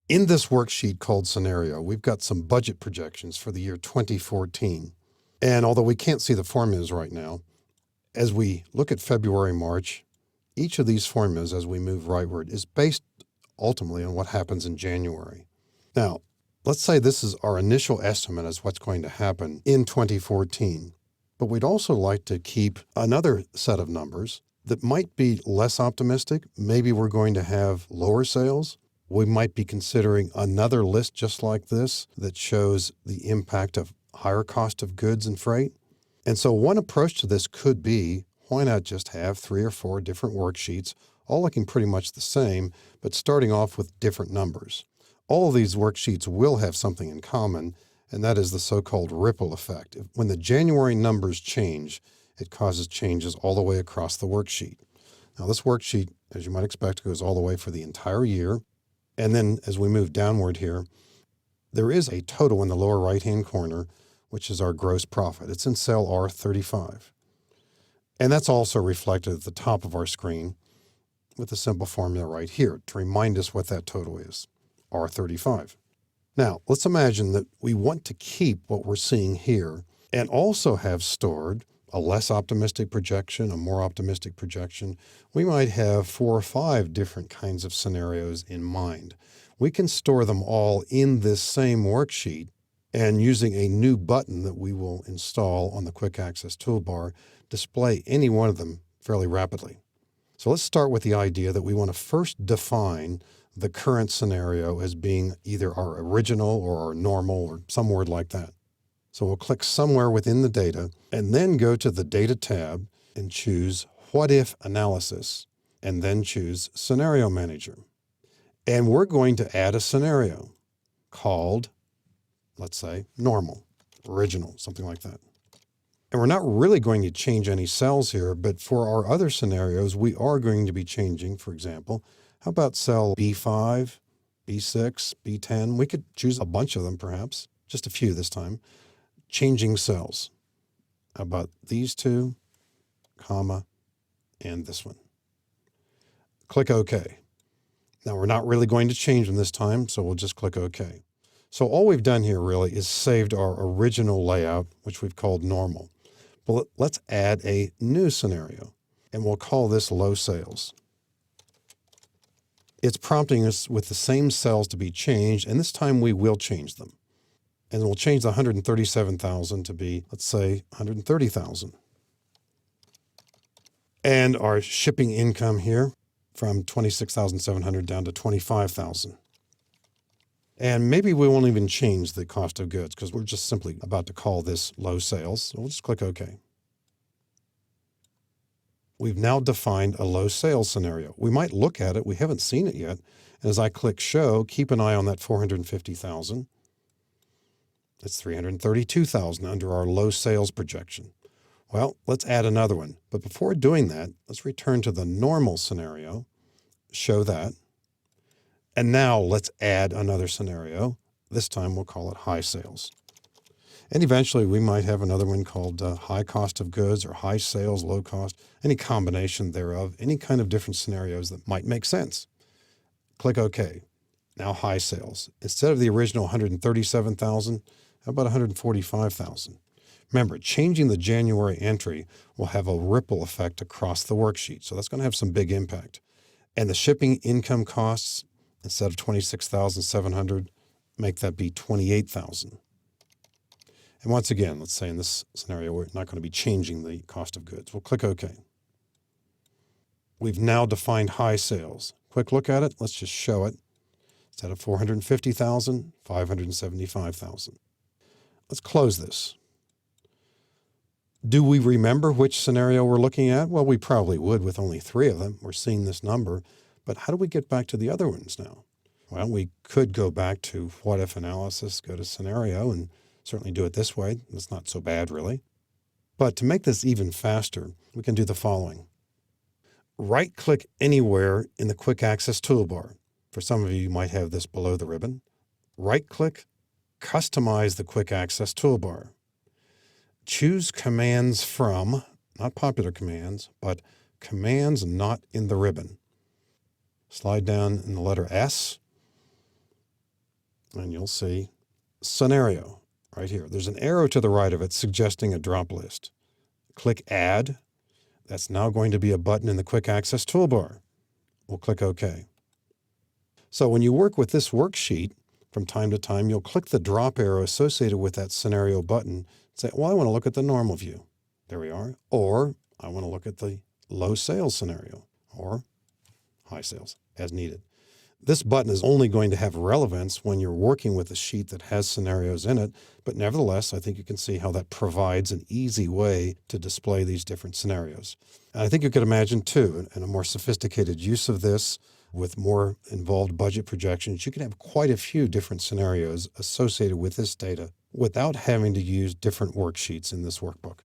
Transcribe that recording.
In this worksheet called Scenario, we've got some budget projections for the year 2014. And although we can't see the formulas right now, as we look at February, March, each of these formulas as we move rightward is based ultimately on what happens in January. Now, let's say this is our initial estimate as what's going to happen in 2014. But we'd also like to keep another set of numbers that might be less optimistic. Maybe we're going to have lower sales. We might be considering another list just like this that shows the impact of higher cost of goods and freight. And so one approach to this could be, why not just have 3 or 4 different worksheets, all looking pretty much the same, but starting off with different numbers. All of these worksheets will have something in common, and that is the so-called ripple effect. When the January numbers change, it causes changes all the way across the worksheet. Now this worksheet, as you might expect, goes all the way for the entire year. And then as we move downward here, there is a total in the lower right-hand corner, which is our gross profit. It's in cell R35. And that's also reflected at the top of our screen with a simple formula right here to remind us what that total is, R35. Now, let's imagine that we want to keep what we're seeing here and also have stored a less optimistic projection, a more optimistic projection. We might have 4 or 5 different kinds of scenarios in mind. We can store them all in this same worksheet, and using a new button that we will install on the Quick Access toolbar, display any one of them fairly rapidly. So let's start with the idea that we want to first define the current scenario as being either our original or our normal or some word like that. So we'll click somewhere within the data and then go to the Data tab and choose What If Analysis, and then choose Scenario Manager. And we're going to add a scenario called, let's say, normal, original, something like that. And we're not really going to change any cells here, but for our other scenarios, we are going to be changing, for example, how about cell B5, B6, B10? We could choose a bunch of them perhaps, just a few this time. Changing cells. How about these 2, comma, and this one? Click OK. Now we're not really going to change them this time, so we'll just click OK. So all we've done here really is saved our original layout, which we've called normal. But let's add a new scenario, and we'll call this low sales. It's prompting us with the same cells to be changed, and this time we will change them. And we'll change the 137,000 to be, let's say, 130,000. And our shipping income here from 26,700 down to 25,000. And maybe we won't even change the cost of goods because we're just simply about to call this low sales. So we'll just click OK. We've now defined a low sales scenario. We might look at it. We haven't seen it yet. And as I click Show, keep an eye on that 450,000. It's 332,000 under our low sales projection. Well, let's add another one. But before doing that, let's return to the normal scenario, show that. And now let's add another scenario. This time we'll call it high sales. And eventually we might have another one called high cost of goods or high sales, low cost, any combination thereof, any kind of different scenarios that might make sense. Click OK. Now high sales. Instead of the original 137,000, how about 145,000? Remember, changing the January entry will have a ripple effect across the worksheet. So that's going to have some big impact. And the shipping income costs, instead of 26,700, make that be 28,000. And once again, let's say in this scenario, we're not going to be changing the cost of goods. We'll click OK. We've now defined high sales. Quick look at it. Let's just show it. Instead of 450,000, 575,000. Let's close this. Do we remember which scenario we're looking at? Well, we probably would with only 3 of them. We're seeing this number. But how do we get back to the other ones now? Well, we could go back to what if analysis, go to scenario, and certainly do it this way. It's not so bad, really. But to make this even faster, we can do the following. Right-click anywhere in the Quick Access toolbar. For some of you, you might have this below the ribbon. Right-click, customize the Quick Access toolbar. Choose commands from, not popular commands, but commands not in the ribbon. Slide down in the letter S, and you'll see scenario right here. There's an arrow to the right of it suggesting a drop list. Click Add. That's now going to be a button in the Quick Access toolbar. We'll click OK. So when you work with this worksheet, from time to time, you'll click the drop arrow associated with that scenario button and say, well, I want to look at the normal view. There we are. Or I want to look at the low sales scenario or high sales as needed. This button is only going to have relevance when you're working with a sheet that has scenarios in it, but nevertheless, I think you can see how that provides an easy way to display these different scenarios. And I think you could imagine too, in a more sophisticated use of this, with more involved budget projections, you can have quite a few different scenarios associated with this data without having to use different worksheets in this workbook.